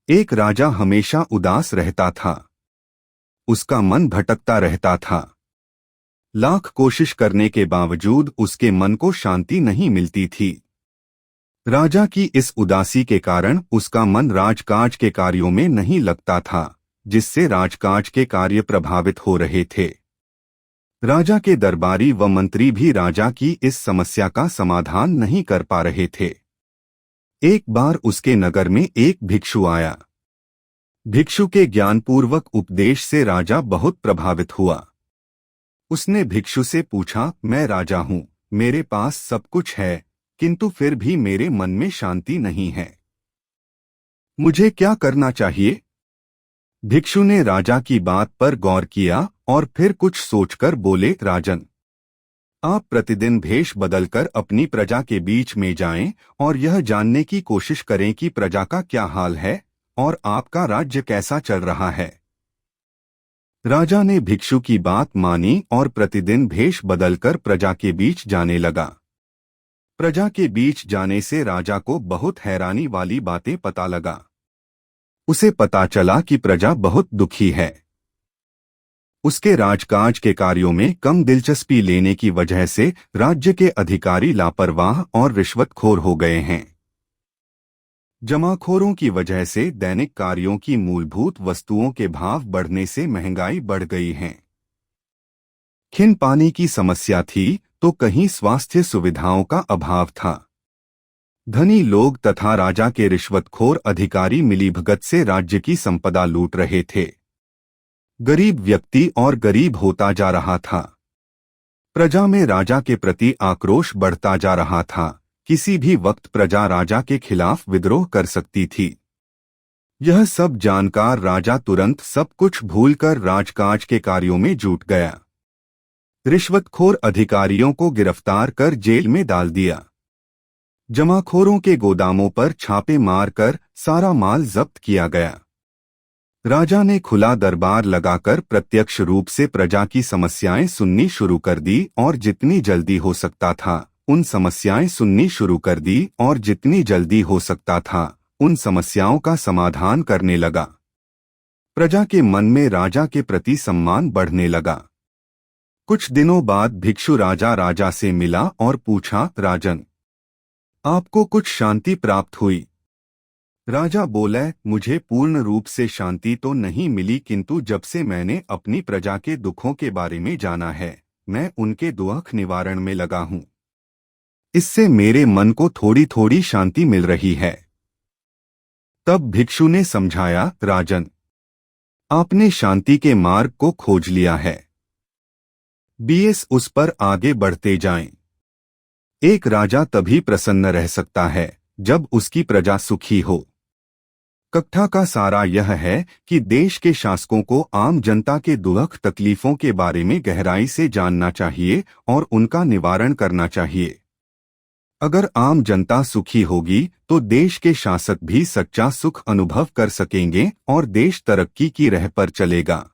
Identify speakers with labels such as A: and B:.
A: एक राजा हमेशा उदास रहता था। उसका मन भटकता रहता था। लाख कोशिश करने के बावजूद उसके मन को शांति नहीं मिलती थी। राजा की इस उदासी के कारण उसका मन राजकाज के कार्यों में नहीं लगता था, जिससे राजकाज के कार्य प्रभावित हो रहे थे। राजा के दरबारी व मंत्री भी राजा की इस समस्या का समाधान नहीं कर पा रहे थे। एक बार उसके नगर में एक भिक्षु आया। भिक्षु के ज्ञानपूर्वक उपदेश से राजा बहुत प्रभावित हुआ। उसने भिक्षु से पूछा, मैं राजा हूँ, मेरे पास सब कुछ है, किंतु फिर भी मेरे मन में शांति नहीं है। मुझे क्या करना चाहिए? भिक्षु ने राजा की बात पर गौर किया और फिर कुछ सोचकर बोले, राजन, आप प्रतिदिन भेष बदलकर अपनी प्रजा के बीच में जाएं और यह जानने की कोशिश करें कि प्रजा का क्या हाल है और आपका राज्य कैसा चल रहा है। राजा ने भिक्षु की बात मानी और प्रतिदिन भेष बदलकर प्रजा के बीच जाने लगा। प्रजा के बीच जाने से राजा को बहुत हैरानी वाली बातें पता लगा। उसे पता चला कि प्रजा बहुत दुखी है। उसके राजकाज के कार्यों में कम दिलचस्पी लेने की वजह से राज्य के अधिकारी लापरवाह और रिश्वतखोर हो गए हैं। जमाखोरों की वजह से दैनिक कार्यों की मूलभूत वस्तुओं के भाव बढ़ने से महंगाई बढ़ गई है। खिन पानी की समस्या थी तो कहीं स्वास्थ्य सुविधाओं का अभाव था। धनी लोग तथा राजा के रिश्वतखोर अधिकारी मिलीभगत से राज्य की संपदा लूट रहे थे। गरीब व्यक्ति और गरीब होता जा रहा था। प्रजा में राजा के प्रति आक्रोश बढ़ता जा रहा था। किसी भी वक्त प्रजा राजा के खिलाफ विद्रोह कर सकती थी। यह सब जानकार राजा तुरंत सब कुछ भूलकर राजकाज के कार्यों में जुट गया। रिश्वतखोर अधिकारियों को गिरफ्तार कर जेल में डाल दिया। जमाखोरों के गोदामों पर छापे मारकर सारा माल जब्त किया गया। राजा ने खुला दरबार लगाकर प्रत्यक्ष रूप से प्रजा की समस्याएं सुननी शुरू कर दी और जितनी जल्दी हो सकता था उन समस्याएं सुननी शुरू कर दी और जितनी जल्दी हो सकता था उन समस्याओं का समाधान करने लगा। प्रजा के मन में राजा के प्रति सम्मान बढ़ने लगा। कुछ दिनों बाद भिक्षु राजा से मिला और पूछा, राजन, आपको कुछ शांति प्राप्त हुई? राजा बोला, मुझे पूर्ण रूप से शांति तो नहीं मिली, किंतु जब से मैंने अपनी प्रजा के दुखों के बारे में जाना है, मैं उनके दुख निवारण में लगा हूँ। इससे मेरे मन को थोड़ी थोड़ी शांति मिल रही है। तब भिक्षु ने समझाया, राजन, आपने शांति के मार्ग को खोज लिया है। बस उस पर आगे बढ़ते जाएं। एक राजा तभी प्रसन्न रह सकता है जब उसकी प्रजा सुखी हो। कथा का सारा यह है कि देश के शासकों को आम जनता के दुख तकलीफों के बारे में गहराई से जानना चाहिए और उनका निवारण करना चाहिए। अगर आम जनता सुखी होगी तो देश के शासक भी सच्चा सुख अनुभव कर सकेंगे और देश तरक्की की राह पर चलेगा।